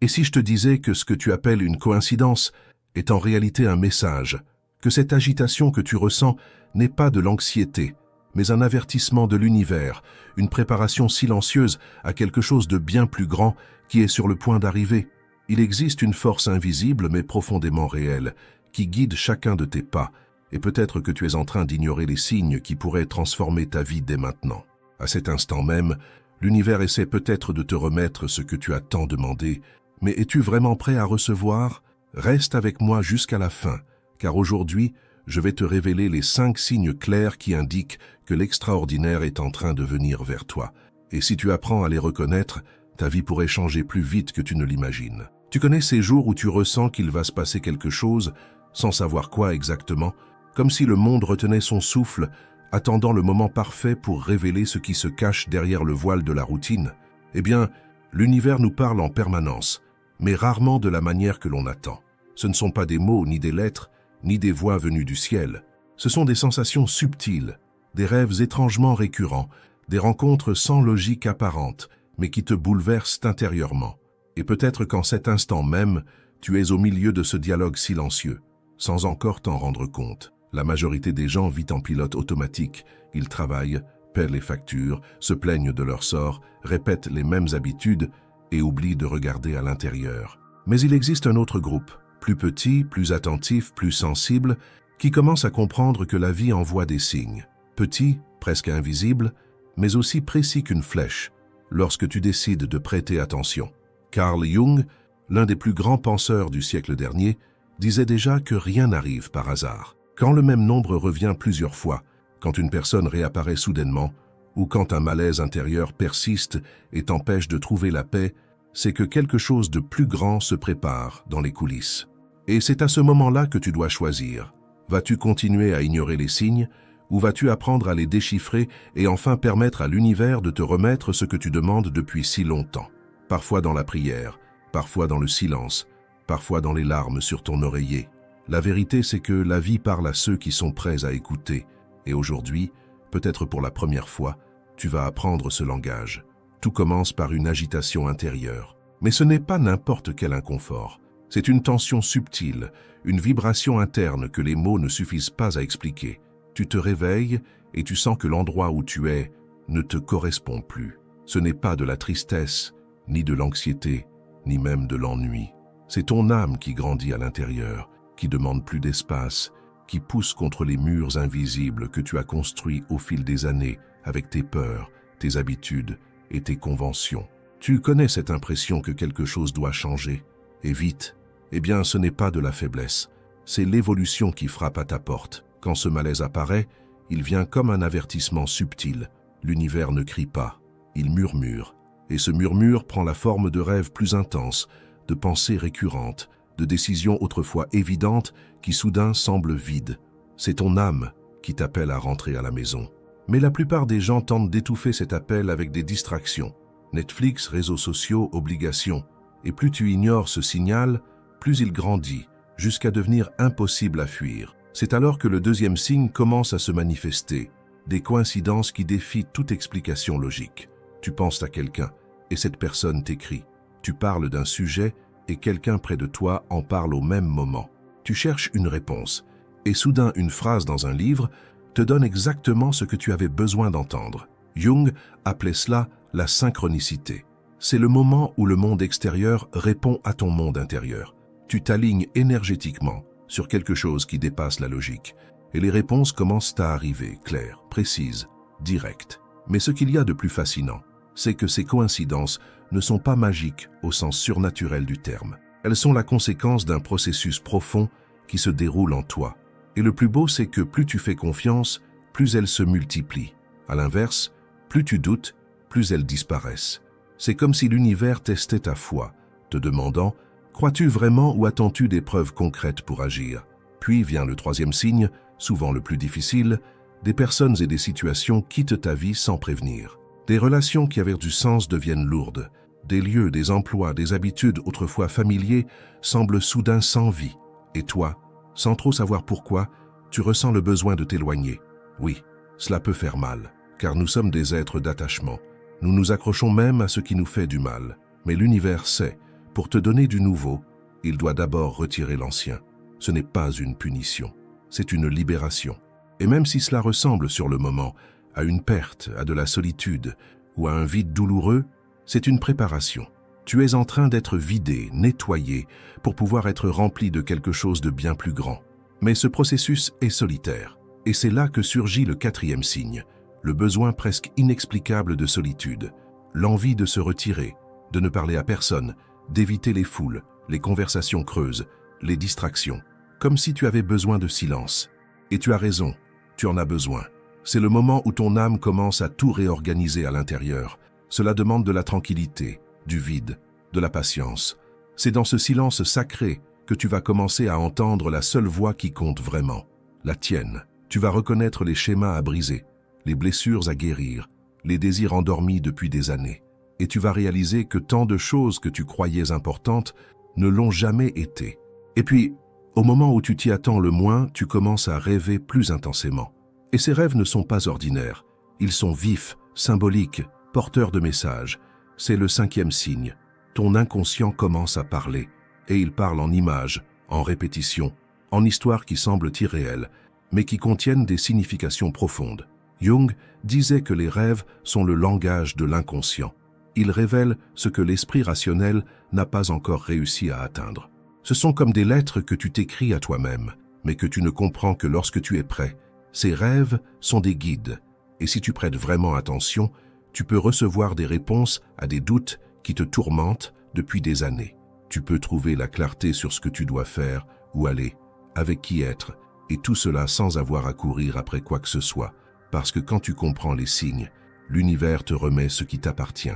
Et si je te disais que ce que tu appelles une coïncidence est en réalité un message, que cette agitation que tu ressens n'est pas de l'anxiété, mais un avertissement de l'univers, une préparation silencieuse à quelque chose de bien plus grand qui est sur le point d'arriver. Il existe une force invisible mais profondément réelle qui guide chacun de tes pas, et peut-être que tu es en train d'ignorer les signes qui pourraient transformer ta vie dès maintenant. À cet instant même, l'univers essaie peut-être de te remettre ce que tu as tant demandé, mais es-tu vraiment prêt à recevoir? Reste avec moi jusqu'à la fin, car aujourd'hui, je vais te révéler les 5 signes clairs qui indiquent que l'extraordinaire est en train de venir vers toi. Et si tu apprends à les reconnaître, ta vie pourrait changer plus vite que tu ne l'imagines. Tu connais ces jours où tu ressens qu'il va se passer quelque chose, sans savoir quoi exactement, comme si le monde retenait son souffle, attendant le moment parfait pour révéler ce qui se cache derrière le voile de la routine. Eh bien, l'univers nous parle en permanence, mais rarement de la manière que l'on attend. Ce ne sont pas des mots ni des lettres, ni des voix venues du ciel. Ce sont des sensations subtiles, des rêves étrangement récurrents, des rencontres sans logique apparente, mais qui te bouleversent intérieurement. Et peut-être qu'en cet instant même, tu es au milieu de ce dialogue silencieux, sans encore t'en rendre compte. La majorité des gens vit en pilote automatique. Ils travaillent, paient les factures, se plaignent de leur sort, répètent les mêmes habitudes et oublient de regarder à l'intérieur. Mais il existe un autre groupe, plus petit, plus attentif, plus sensible, qui commence à comprendre que la vie envoie des signes. Petits, presque invisibles, mais aussi précis qu'une flèche, lorsque tu décides de prêter attention. Carl Jung, l'un des plus grands penseurs du siècle dernier, disait déjà que rien n'arrive par hasard. Quand le même nombre revient plusieurs fois, quand une personne réapparaît soudainement, ou quand un malaise intérieur persiste et t'empêche de trouver la paix, c'est que quelque chose de plus grand se prépare dans les coulisses. Et c'est à ce moment-là que tu dois choisir. Vas-tu continuer à ignorer les signes, ou vas-tu apprendre à les déchiffrer et enfin permettre à l'univers de te remettre ce que tu demandes depuis si longtemps? Parfois dans la prière, parfois dans le silence, parfois dans les larmes sur ton oreiller. La vérité, c'est que la vie parle à ceux qui sont prêts à écouter. Et aujourd'hui, peut-être pour la première fois, tu vas apprendre ce langage. Tout commence par une agitation intérieure. Mais ce n'est pas n'importe quel inconfort. C'est une tension subtile, une vibration interne que les mots ne suffisent pas à expliquer. Tu te réveilles et tu sens que l'endroit où tu es ne te correspond plus. Ce n'est pas de la tristesse, ni de l'anxiété, ni même de l'ennui. C'est ton âme qui grandit à l'intérieur, qui demande plus d'espace, qui pousse contre les murs invisibles que tu as construits au fil des années avec tes peurs, tes habitudes et tes conventions. Tu connais cette impression que quelque chose doit changer, et vite. Eh bien, ce n'est pas de la faiblesse, c'est l'évolution qui frappe à ta porte. Quand ce malaise apparaît, il vient comme un avertissement subtil. L'univers ne crie pas, il murmure. Et ce murmure prend la forme de rêves plus intenses, de pensées récurrentes, de décisions autrefois évidentes qui soudain semblent vides. C'est ton âme qui t'appelle à rentrer à la maison. Mais la plupart des gens tentent d'étouffer cet appel avec des distractions. Netflix, réseaux sociaux, obligations. Et plus tu ignores ce signal, plus il grandit, jusqu'à devenir impossible à fuir. C'est alors que le deuxième signe commence à se manifester, des coïncidences qui défient toute explication logique. Tu penses à quelqu'un, et cette personne t'écrit. Tu parles d'un sujet, et quelqu'un près de toi en parle au même moment. Tu cherches une réponse, et soudain une phrase dans un livre te donne exactement ce que tu avais besoin d'entendre. Jung appelait cela la synchronicité. C'est le moment où le monde extérieur répond à ton monde intérieur. Tu t'alignes énergétiquement sur quelque chose qui dépasse la logique, et les réponses commencent à arriver, claires, précises, directes. Mais ce qu'il y a de plus fascinant, c'est que ces coïncidences ne sont pas magiques au sens surnaturel du terme. Elles sont la conséquence d'un processus profond qui se déroule en toi. Et le plus beau, c'est que plus tu fais confiance, plus elles se multiplient. À l'inverse, plus tu doutes, plus elles disparaissent. C'est comme si l'univers testait ta foi, te demandant « Crois-tu vraiment ou attends-tu des preuves concrètes pour agir ?» Puis vient le troisième signe, souvent le plus difficile, des personnes et des situations quittent ta vie sans prévenir. Des relations qui avaient du sens deviennent lourdes. Des lieux, des emplois, des habitudes autrefois familiers semblent soudain sans vie. Et toi, sans trop savoir pourquoi, tu ressens le besoin de t'éloigner. Oui, cela peut faire mal, car nous sommes des êtres d'attachement. Nous nous accrochons même à ce qui nous fait du mal. Mais l'univers sait, Pour te donner du nouveau, il doit d'abord retirer l'ancien. Ce n'est pas une punition, c'est une libération. Et même si cela ressemble sur le moment à une perte, à de la solitude ou à un vide douloureux, c'est une préparation. Tu es en train d'être vidé, nettoyé, pour pouvoir être rempli de quelque chose de bien plus grand. Mais ce processus est solitaire. Et c'est là que surgit le quatrième signe, le besoin presque inexplicable de solitude, l'envie de se retirer, de ne parler à personne, d'éviter les foules, les conversations creuses, les distractions, comme si tu avais besoin de silence. Et tu as raison, tu en as besoin. C'est le moment où ton âme commence à tout réorganiser à l'intérieur. Cela demande de la tranquillité, du vide, de la patience. C'est dans ce silence sacré que tu vas commencer à entendre la seule voix qui compte vraiment, la tienne. Tu vas reconnaître les schémas à briser, les blessures à guérir, les désirs endormis depuis des années. Et tu vas réaliser que tant de choses que tu croyais importantes ne l'ont jamais été. Et puis, au moment où tu t'y attends le moins, tu commences à rêver plus intensément. Et ces rêves ne sont pas ordinaires. Ils sont vifs, symboliques, porteurs de messages. C'est le cinquième signe. Ton inconscient commence à parler. Et il parle en images, en répétitions, en histoires qui semblent irréelles, mais qui contiennent des significations profondes. Jung disait que les rêves sont le langage de l'inconscient. Ils révèlent ce que l'esprit rationnel n'a pas encore réussi à atteindre. Ce sont comme des lettres que tu t'écris à toi-même, mais que tu ne comprends que lorsque tu es prêt. Ces rêves sont des guides, et si tu prêtes vraiment attention, tu peux recevoir des réponses à des doutes qui te tourmentent depuis des années. Tu peux trouver la clarté sur ce que tu dois faire, où aller, avec qui être, et tout cela sans avoir à courir après quoi que ce soit, parce que quand tu comprends les signes, l'univers te remet ce qui t'appartient.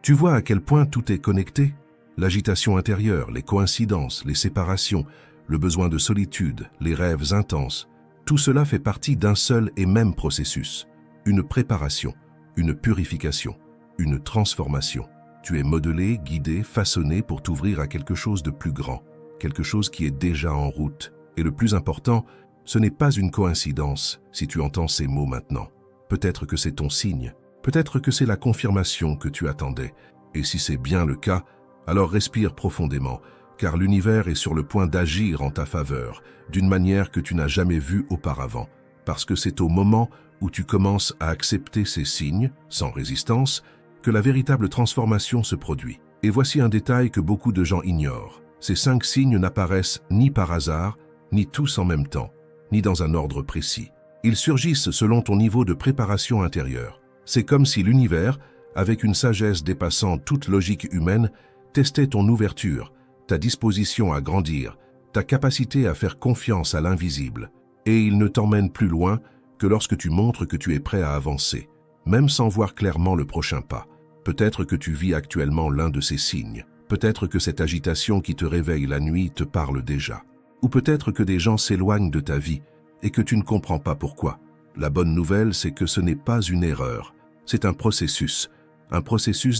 Tu vois à quel point tout est connecté? L'agitation intérieure, les coïncidences, les séparations, le besoin de solitude, les rêves intenses, tout cela fait partie d'un seul et même processus, une préparation, une purification, une transformation. Tu es modelé, guidé, façonné pour t'ouvrir à quelque chose de plus grand, quelque chose qui est déjà en route. Et le plus important, ce n'est pas une coïncidence si tu entends ces mots maintenant. Peut-être que c'est ton signe, peut-être que c'est la confirmation que tu attendais. Et si c'est bien le cas, alors respire profondément, car l'univers est sur le point d'agir en ta faveur, d'une manière que tu n'as jamais vue auparavant, parce que c'est au moment où tu commences à accepter ces signes, sans résistance, que la véritable transformation se produit. Et voici un détail que beaucoup de gens ignorent. Ces 5 signes n'apparaissent ni par hasard, ni tous en même temps, ni dans un ordre précis. Ils surgissent selon ton niveau de préparation intérieure. C'est comme si l'univers, avec une sagesse dépassant toute logique humaine, testait ton ouverture, ta disposition à grandir, ta capacité à faire confiance à l'invisible. Et il ne t'emmène plus loin que lorsque tu montres que tu es prêt à avancer, même sans voir clairement le prochain pas. Peut-être que tu vis actuellement l'un de ces signes. Peut-être que cette agitation qui te réveille la nuit te parle déjà. Ou peut-être que des gens s'éloignent de ta vie et que tu ne comprends pas pourquoi. La bonne nouvelle, c'est que ce n'est pas une erreur. C'est un processus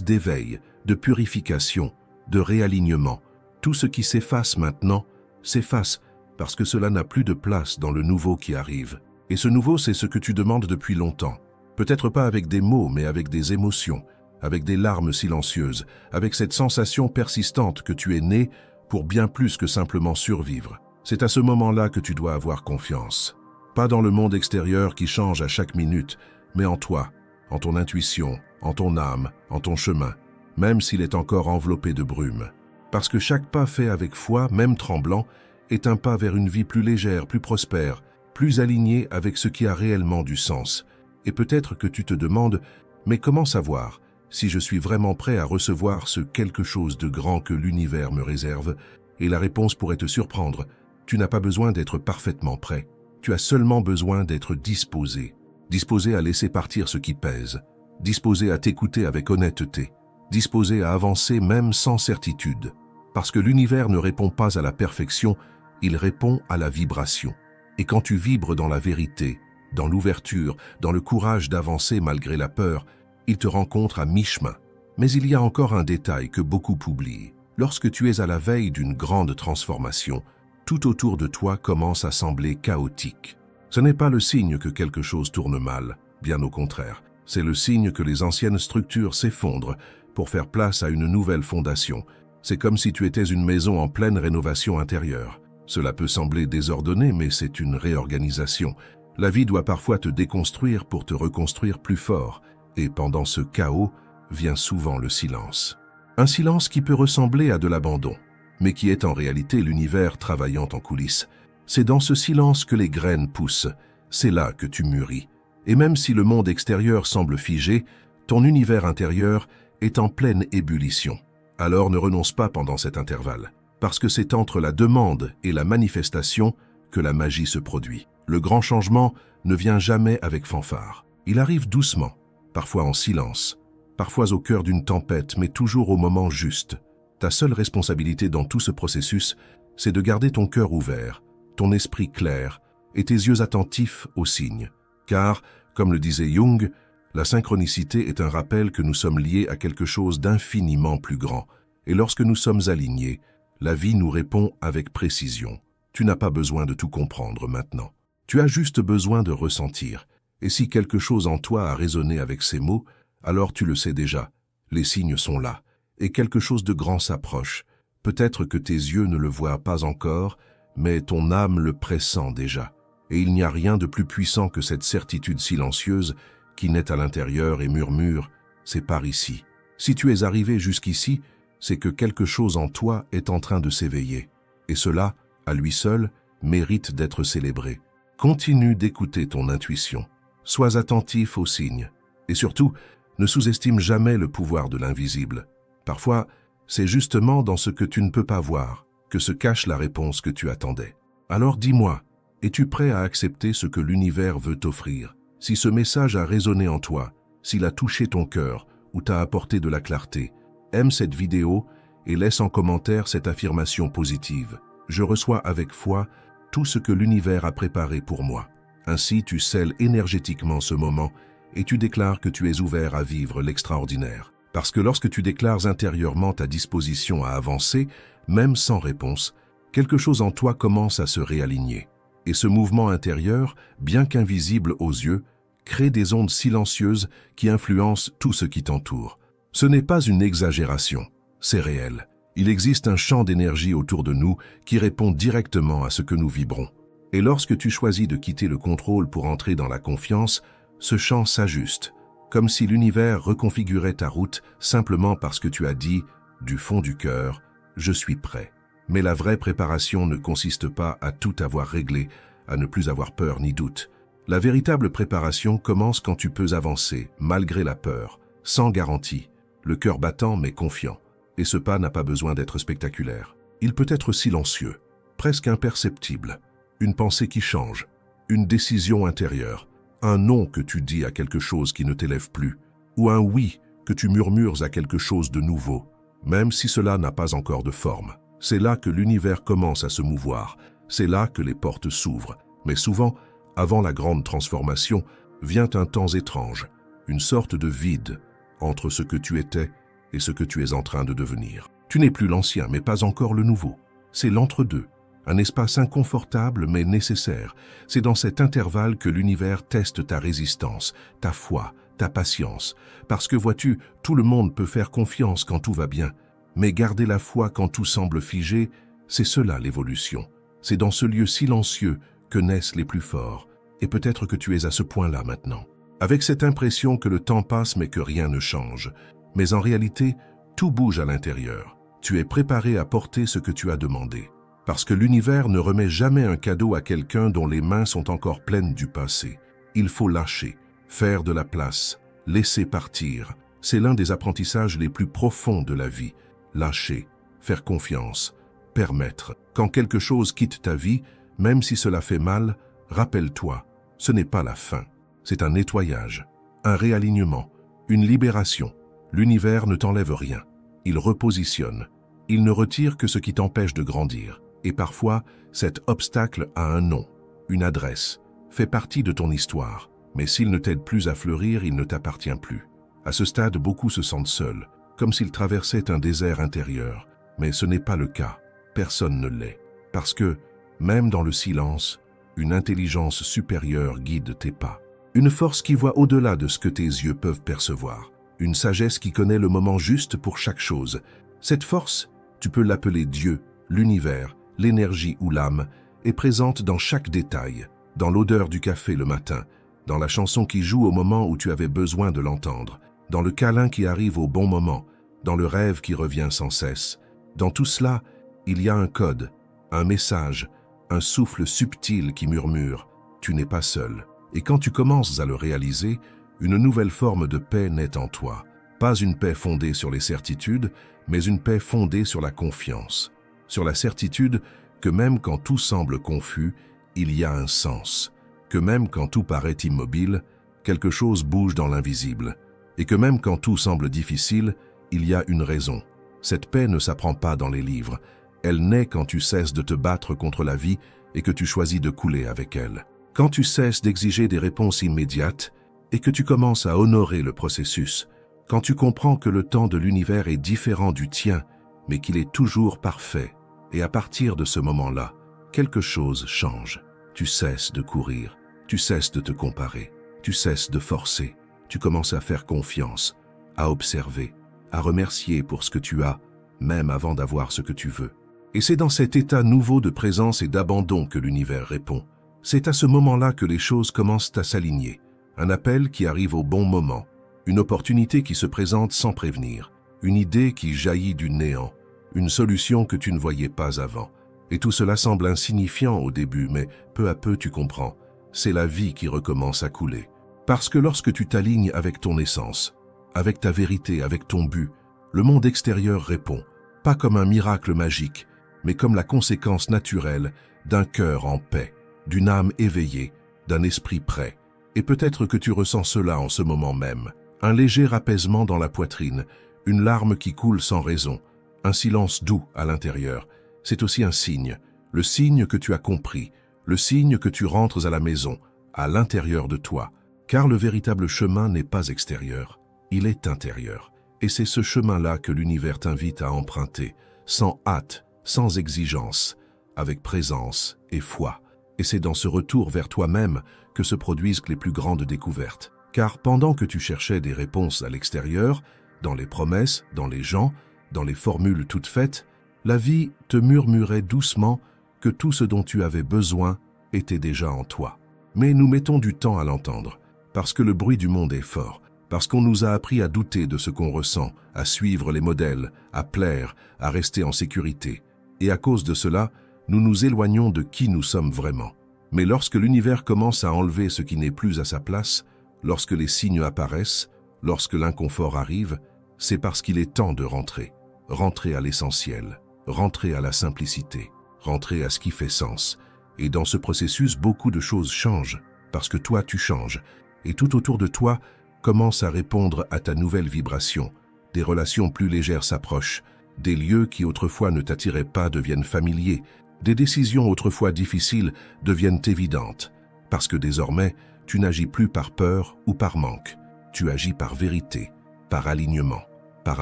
d'éveil, de purification, de réalignement. Tout ce qui s'efface maintenant, s'efface parce que cela n'a plus de place dans le nouveau qui arrive. Et ce nouveau, c'est ce que tu demandes depuis longtemps. Peut-être pas avec des mots, mais avec des émotions, avec des larmes silencieuses, avec cette sensation persistante que tu es né pour bien plus que simplement survivre. C'est à ce moment-là que tu dois avoir confiance. Pas dans le monde extérieur qui change à chaque minute, mais en toi, en ton intuition, en ton âme, en ton chemin, même s'il est encore enveloppé de brume. Parce que chaque pas fait avec foi, même tremblant, est un pas vers une vie plus légère, plus prospère, plus alignée avec ce qui a réellement du sens. Et peut-être que tu te demandes, mais comment savoir si je suis vraiment prêt à recevoir ce quelque chose de grand que l'univers me réserve? Et la réponse pourrait te surprendre. Tu n'as pas besoin d'être parfaitement prêt. Tu as seulement besoin d'être disposé. Disposé à laisser partir ce qui pèse. Disposé à t'écouter avec honnêteté. Disposé à avancer même sans certitude. Parce que l'univers ne répond pas à la perfection, il répond à la vibration. Et quand tu vibres dans la vérité, dans l'ouverture, dans le courage d'avancer malgré la peur, il te rencontre à mi-chemin. Mais il y a encore un détail que beaucoup oublient. Lorsque tu es à la veille d'une grande transformation, tout autour de toi commence à sembler chaotique. Ce n'est pas le signe que quelque chose tourne mal, bien au contraire. C'est le signe que les anciennes structures s'effondrent pour faire place à une nouvelle fondation. C'est comme si tu étais une maison en pleine rénovation intérieure. Cela peut sembler désordonné, mais c'est une réorganisation. La vie doit parfois te déconstruire pour te reconstruire plus fort, et pendant ce chaos vient souvent le silence. Un silence qui peut ressembler à de l'abandon, mais qui est en réalité l'univers travaillant en coulisses. C'est dans ce silence que les graines poussent, c'est là que tu mûris. Et même si le monde extérieur semble figé, ton univers intérieur est en pleine ébullition. Alors ne renonce pas pendant cet intervalle, parce que c'est entre la demande et la manifestation que la magie se produit. Le grand changement ne vient jamais avec fanfare. Il arrive doucement, parfois en silence, parfois au cœur d'une tempête, mais toujours au moment juste. Ta seule responsabilité dans tout ce processus, c'est de garder ton cœur ouvert, ton esprit clair et tes yeux attentifs aux signes. Car, comme le disait Jung, la synchronicité est un rappel que nous sommes liés à quelque chose d'infiniment plus grand. Et lorsque nous sommes alignés, la vie nous répond avec précision. Tu n'as pas besoin de tout comprendre maintenant. Tu as juste besoin de ressentir. Et si quelque chose en toi a résonné avec ces mots, alors tu le sais déjà. Les signes sont là. Et quelque chose de grand s'approche. Peut-être que tes yeux ne le voient pas encore, mais ton âme le pressent déjà. Et il n'y a rien de plus puissant que cette certitude silencieuse qui naît à l'intérieur et murmure « c'est par ici ». Si tu es arrivé jusqu'ici, c'est que quelque chose en toi est en train de s'éveiller. Et cela, à lui seul, mérite d'être célébré. Continue d'écouter ton intuition. Sois attentif aux signes. Et surtout, ne sous-estime jamais le pouvoir de l'invisible. Parfois, c'est justement dans ce que tu ne peux pas voir que se cache la réponse que tu attendais. Alors dis-moi, es-tu prêt à accepter ce que l'univers veut t'offrir? Si ce message a résonné en toi, s'il a touché ton cœur ou t'a apporté de la clarté, aime cette vidéo et laisse en commentaire cette affirmation positive. Je reçois avec foi tout ce que l'univers a préparé pour moi. Ainsi, tu scelles énergétiquement ce moment et tu déclares que tu es ouvert à vivre l'extraordinaire. Parce que lorsque tu déclares intérieurement ta disposition à avancer, même sans réponse, quelque chose en toi commence à se réaligner. Et ce mouvement intérieur, bien qu'invisible aux yeux, crée des ondes silencieuses qui influencent tout ce qui t'entoure. Ce n'est pas une exagération, c'est réel. Il existe un champ d'énergie autour de nous qui répond directement à ce que nous vibrons. Et lorsque tu choisis de quitter le contrôle pour entrer dans la confiance, ce champ s'ajuste, comme si l'univers reconfigurait ta route simplement parce que tu as dit, du fond du cœur, « je suis prêt ». Mais la vraie préparation ne consiste pas à tout avoir réglé, à ne plus avoir peur ni doute. La véritable préparation commence quand tu peux avancer, malgré la peur, sans garantie, le cœur battant mais confiant. Et ce pas n'a pas besoin d'être spectaculaire. Il peut être silencieux, presque imperceptible, une pensée qui change, une décision intérieure, un non que tu dis à quelque chose qui ne t'élève plus, ou un oui que tu murmures à quelque chose de nouveau, même si cela n'a pas encore de forme. C'est là que l'univers commence à se mouvoir, c'est là que les portes s'ouvrent. Mais souvent, avant la grande transformation, vient un temps étrange, une sorte de vide entre ce que tu étais et ce que tu es en train de devenir. Tu n'es plus l'ancien, mais pas encore le nouveau. C'est l'entre-deux, un espace inconfortable mais nécessaire. C'est dans cet intervalle que l'univers teste ta résistance, ta foi, ta patience. Parce que vois-tu, tout le monde peut faire confiance quand tout va bien. Mais garder la foi quand tout semble figé, c'est cela l'évolution. C'est dans ce lieu silencieux que naissent les plus forts. Et peut-être que tu es à ce point-là maintenant. Avec cette impression que le temps passe mais que rien ne change. Mais en réalité, tout bouge à l'intérieur. Tu es préparé à porter ce que tu as demandé. Parce que l'univers ne remet jamais un cadeau à quelqu'un dont les mains sont encore pleines du passé. Il faut lâcher, faire de la place, laisser partir. C'est l'un des apprentissages les plus profonds de la vie. Lâcher, faire confiance, permettre. Quand quelque chose quitte ta vie, même si cela fait mal, rappelle-toi, ce n'est pas la fin. C'est un nettoyage, un réalignement, une libération. L'univers ne t'enlève rien. Il repositionne. Il ne retire que ce qui t'empêche de grandir. Et parfois, cet obstacle a un nom, une adresse, fait partie de ton histoire. Mais s'il ne t'aide plus à fleurir, il ne t'appartient plus. À ce stade, beaucoup se sentent seuls, comme s'ils traversaient un désert intérieur. Mais ce n'est pas le cas. Personne ne l'est. Parce que, même dans le silence, une intelligence supérieure guide tes pas. Une force qui voit au-delà de ce que tes yeux peuvent percevoir. Une sagesse qui connaît le moment juste pour chaque chose. Cette force, Tu peux l'appeler Dieu, l'univers, l'énergie ou l'âme, est présente dans chaque détail, dans l'odeur du café le matin, dans la chanson qui joue au moment où tu avais besoin de l'entendre, dans le câlin qui arrive au bon moment, dans le rêve qui revient sans cesse. Dans tout cela, il y a un code, un message, un souffle subtil qui murmure « Tu n'es pas seul ». Et quand tu commences à le réaliser, une nouvelle forme de paix naît en toi. Pas une paix fondée sur les certitudes, mais une paix fondée sur la confiance. Sur la certitude que même quand tout semble confus, il y a un sens. Que même quand tout paraît immobile, quelque chose bouge dans l'invisible. Et que même quand tout semble difficile, il y a une raison. Cette paix ne s'apprend pas dans les livres. Elle naît quand tu cesses de te battre contre la vie et que tu choisis de couler avec elle. Quand tu cesses d'exiger des réponses immédiates et que tu commences à honorer le processus, quand tu comprends que le temps de l'univers est différent du tien, mais qu'il est toujours parfait, et à partir de ce moment-là, quelque chose change. Tu cesses de courir, tu cesses de te comparer, tu cesses de forcer, tu commences à faire confiance, à observer, à remercier pour ce que tu as, même avant d'avoir ce que tu veux. Et c'est dans cet état nouveau de présence et d'abandon que l'univers répond. C'est à ce moment-là que les choses commencent à s'aligner. Un appel qui arrive au bon moment, une opportunité qui se présente sans prévenir, une idée qui jaillit du néant, une solution que tu ne voyais pas avant. Et tout cela semble insignifiant au début, mais peu à peu tu comprends. C'est la vie qui recommence à couler. Parce que lorsque tu t'alignes avec ton essence, avec ta vérité, avec ton but, le monde extérieur répond, pas comme un miracle magique, mais comme la conséquence naturelle d'un cœur en paix, d'une âme éveillée, d'un esprit prêt. Et peut-être que tu ressens cela en ce moment même. Un léger apaisement dans la poitrine, une larme qui coule sans raison, un silence doux à l'intérieur. C'est aussi un signe, le signe que tu as compris, le signe que tu rentres à la maison, à l'intérieur de toi. Car le véritable chemin n'est pas extérieur, il est intérieur. Et c'est ce chemin-là que l'univers t'invite à emprunter, sans hâte, sans exigence, avec présence et foi. Et c'est dans ce retour vers toi-même que se produisent les plus grandes découvertes. Car pendant que tu cherchais des réponses à l'extérieur, dans les promesses, dans les gens, dans les formules toutes faites, la vie te murmurait doucement que tout ce dont tu avais besoin était déjà en toi. Mais nous mettons du temps à l'entendre, parce que le bruit du monde est fort, parce qu'on nous a appris à douter de ce qu'on ressent, à suivre les modèles, à plaire, à rester en sécurité. Et à cause de cela, nous nous éloignons de qui nous sommes vraiment. Mais lorsque l'univers commence à enlever ce qui n'est plus à sa place, lorsque les signes apparaissent, lorsque l'inconfort arrive, c'est parce qu'il est temps de rentrer. Rentrer à l'essentiel, rentrer à la simplicité, rentrer à ce qui fait sens. Et dans ce processus, beaucoup de choses changent, parce que toi, tu changes. Et tout autour de toi commence à répondre à ta nouvelle vibration. Des relations plus légères s'approchent. Des lieux qui autrefois ne t'attiraient pas deviennent familiers. Des décisions autrefois difficiles deviennent évidentes. Parce que désormais, tu n'agis plus par peur ou par manque. Tu agis par vérité, par alignement, par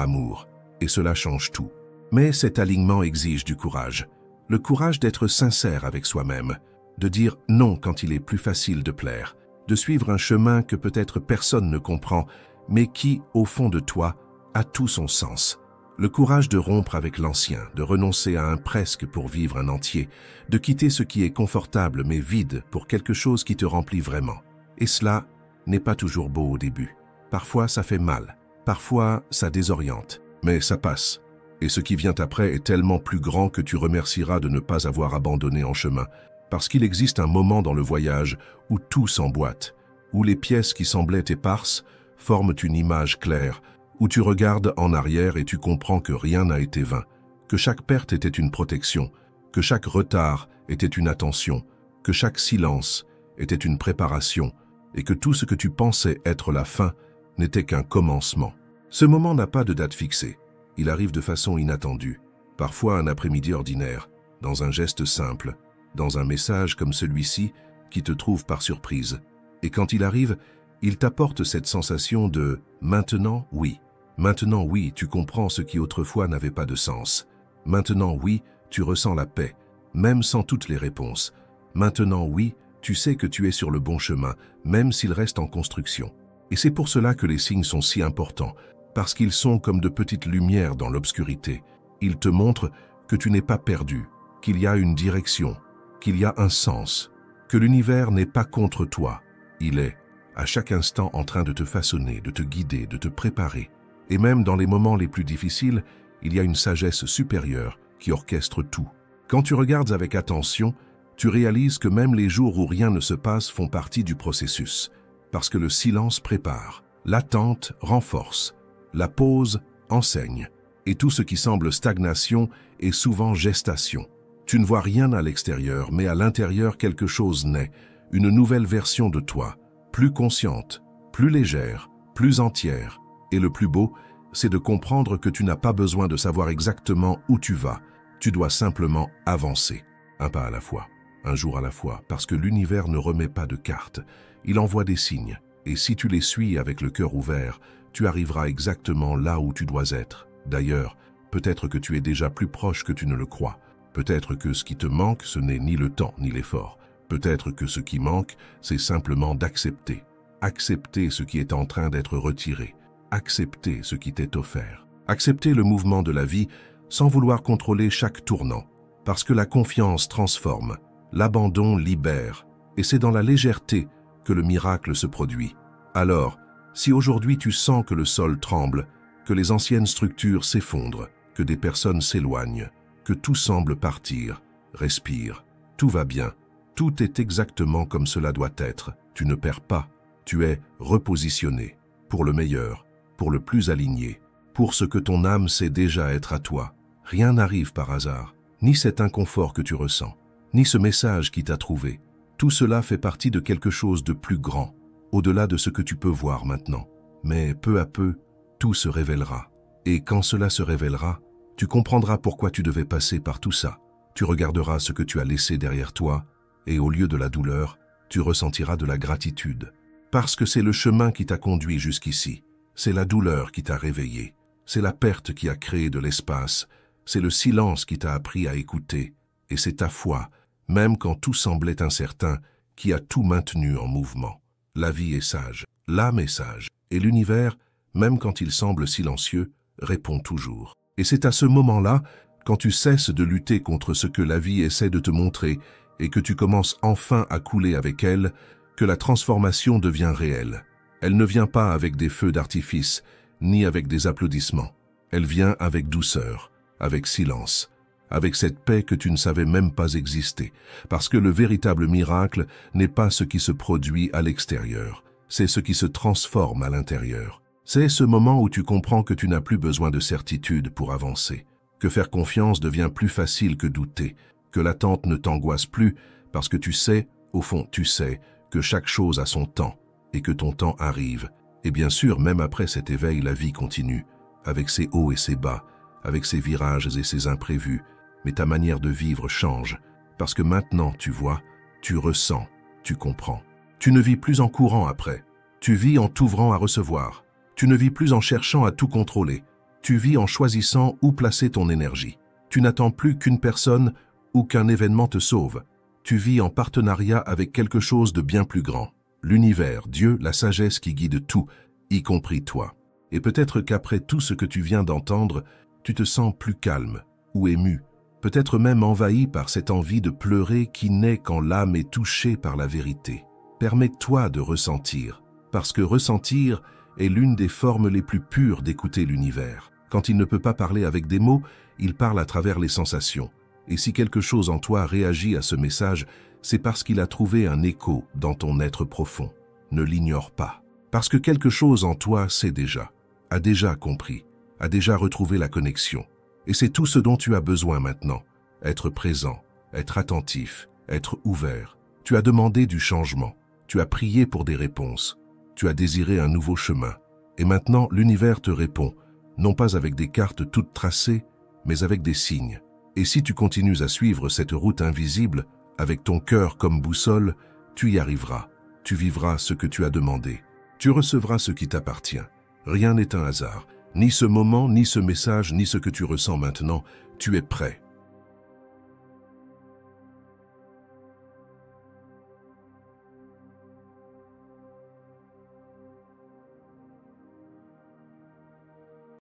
amour. Et cela change tout. Mais cet alignement exige du courage. Le courage d'être sincère avec soi-même, de dire non quand il est plus facile de plaire, de suivre un chemin que peut-être personne ne comprend, mais qui, au fond de toi, a tout son sens. Le courage de rompre avec l'ancien, de renoncer à un presque pour vivre un entier, de quitter ce qui est confortable mais vide pour quelque chose qui te remplit vraiment. Et cela n'est pas toujours beau au début. Parfois ça fait mal, parfois ça désoriente, mais ça passe. Et ce qui vient après est tellement plus grand que tu remercieras de ne pas avoir abandonné en chemin, parce qu'il existe un moment dans le voyage où tout s'emboîte, où les pièces qui semblaient éparses forment une image claire, où tu regardes en arrière et tu comprends que rien n'a été vain, que chaque perte était une protection, que chaque retard était une attention, que chaque silence était une préparation, et que tout ce que tu pensais être la fin n'était qu'un commencement. Ce moment n'a pas de date fixée. Il arrive de façon inattendue, parfois un après-midi ordinaire, dans un geste simple, dans un message comme celui-ci qui te trouve par surprise. Et quand il arrive, il t'apporte cette sensation de « maintenant, oui ». Maintenant, oui, tu comprends ce qui autrefois n'avait pas de sens. Maintenant, oui, tu ressens la paix, même sans toutes les réponses. Maintenant, oui, tu sais que tu es sur le bon chemin, même s'il reste en construction. Et c'est pour cela que les signes sont si importants, parce qu'ils sont comme de petites lumières dans l'obscurité. Il te montre que tu n'es pas perdu, qu'il y a une direction, qu'il y a un sens, que l'univers n'est pas contre toi. Il est, à chaque instant, en train de te façonner, de te guider, de te préparer. Et même dans les moments les plus difficiles, il y a une sagesse supérieure qui orchestre tout. Quand tu regardes avec attention, tu réalises que même les jours où rien ne se passe font partie du processus, parce que le silence prépare, l'attente renforce, la pause enseigne, et tout ce qui semble stagnation est souvent gestation. Tu ne vois rien à l'extérieur, mais à l'intérieur quelque chose naît, une nouvelle version de toi, plus consciente, plus légère, plus entière. Et le plus beau, c'est de comprendre que tu n'as pas besoin de savoir exactement où tu vas. Tu dois simplement avancer, un pas à la fois, un jour à la fois, parce que l'univers ne remet pas de cartes. Il envoie des signes, et si tu les suis avec le cœur ouvert, tu arriveras exactement là où tu dois être. D'ailleurs, peut-être que tu es déjà plus proche que tu ne le crois. Peut-être que ce qui te manque, ce n'est ni le temps ni l'effort. Peut-être que ce qui manque, c'est simplement d'accepter. Accepter ce qui est en train d'être retiré. Accepter ce qui t'est offert. Accepter le mouvement de la vie sans vouloir contrôler chaque tournant. Parce que la confiance transforme, l'abandon libère. Et c'est dans la légèreté que le miracle se produit. Alors, si aujourd'hui tu sens que le sol tremble, que les anciennes structures s'effondrent, que des personnes s'éloignent, que tout semble partir, respire, tout va bien, tout est exactement comme cela doit être, tu ne perds pas, tu es repositionné, pour le meilleur, pour le plus aligné, pour ce que ton âme sait déjà être à toi. Rien n'arrive par hasard, ni cet inconfort que tu ressens, ni ce message qui t'a trouvé. Tout cela fait partie de quelque chose de plus grand, au-delà de ce que tu peux voir maintenant. Mais peu à peu, tout se révélera. Et quand cela se révélera, tu comprendras pourquoi tu devais passer par tout ça. Tu regarderas ce que tu as laissé derrière toi, et au lieu de la douleur, tu ressentiras de la gratitude. Parce que c'est le chemin qui t'a conduit jusqu'ici. C'est la douleur qui t'a réveillé. C'est la perte qui a créé de l'espace. C'est le silence qui t'a appris à écouter. Et c'est ta foi, même quand tout semblait incertain, qui a tout maintenu en mouvement. La vie est sage, l'âme est sage, et l'univers, même quand il semble silencieux, répond toujours. Et c'est à ce moment-là, quand tu cesses de lutter contre ce que la vie essaie de te montrer et que tu commences enfin à couler avec elle, que la transformation devient réelle. Elle ne vient pas avec des feux d'artifice, ni avec des applaudissements. Elle vient avec douceur, avec silence, avec cette paix que tu ne savais même pas exister, parce que le véritable miracle n'est pas ce qui se produit à l'extérieur, c'est ce qui se transforme à l'intérieur. C'est ce moment où tu comprends que tu n'as plus besoin de certitude pour avancer, que faire confiance devient plus facile que douter, que l'attente ne t'angoisse plus parce que tu sais, au fond tu sais, que chaque chose a son temps et que ton temps arrive. Et bien sûr, même après cet éveil, la vie continue, avec ses hauts et ses bas, avec ses virages et ses imprévus, mais ta manière de vivre change, parce que maintenant tu vois, tu ressens, tu comprends. Tu ne vis plus en courant après, tu vis en t'ouvrant à recevoir. Tu ne vis plus en cherchant à tout contrôler. Tu vis en choisissant où placer ton énergie. Tu n'attends plus qu'une personne ou qu'un événement te sauve. Tu vis en partenariat avec quelque chose de bien plus grand. L'univers, Dieu, la sagesse qui guide tout, y compris toi. Et peut-être qu'après tout ce que tu viens d'entendre, tu te sens plus calme ou ému, peut-être même envahi par cette envie de pleurer qui naît quand l'âme est touchée par la vérité. Permets-toi de ressentir, parce que ressentir est l'une des formes les plus pures d'écouter l'univers. Quand il ne peut pas parler avec des mots, il parle à travers les sensations. Et si quelque chose en toi réagit à ce message, c'est parce qu'il a trouvé un écho dans ton être profond. Ne l'ignore pas. Parce que quelque chose en toi sait déjà, a déjà compris, a déjà retrouvé la connexion. Et c'est tout ce dont tu as besoin maintenant. Être présent, être attentif, être ouvert. Tu as demandé du changement. Tu as prié pour des réponses. Tu as désiré un nouveau chemin. Et maintenant, l'univers te répond, non pas avec des cartes toutes tracées, mais avec des signes. Et si tu continues à suivre cette route invisible, avec ton cœur comme boussole, tu y arriveras. Tu vivras ce que tu as demandé. Tu recevras ce qui t'appartient. Rien n'est un hasard. Ni ce moment, ni ce message, ni ce que tu ressens maintenant. Tu es prêt.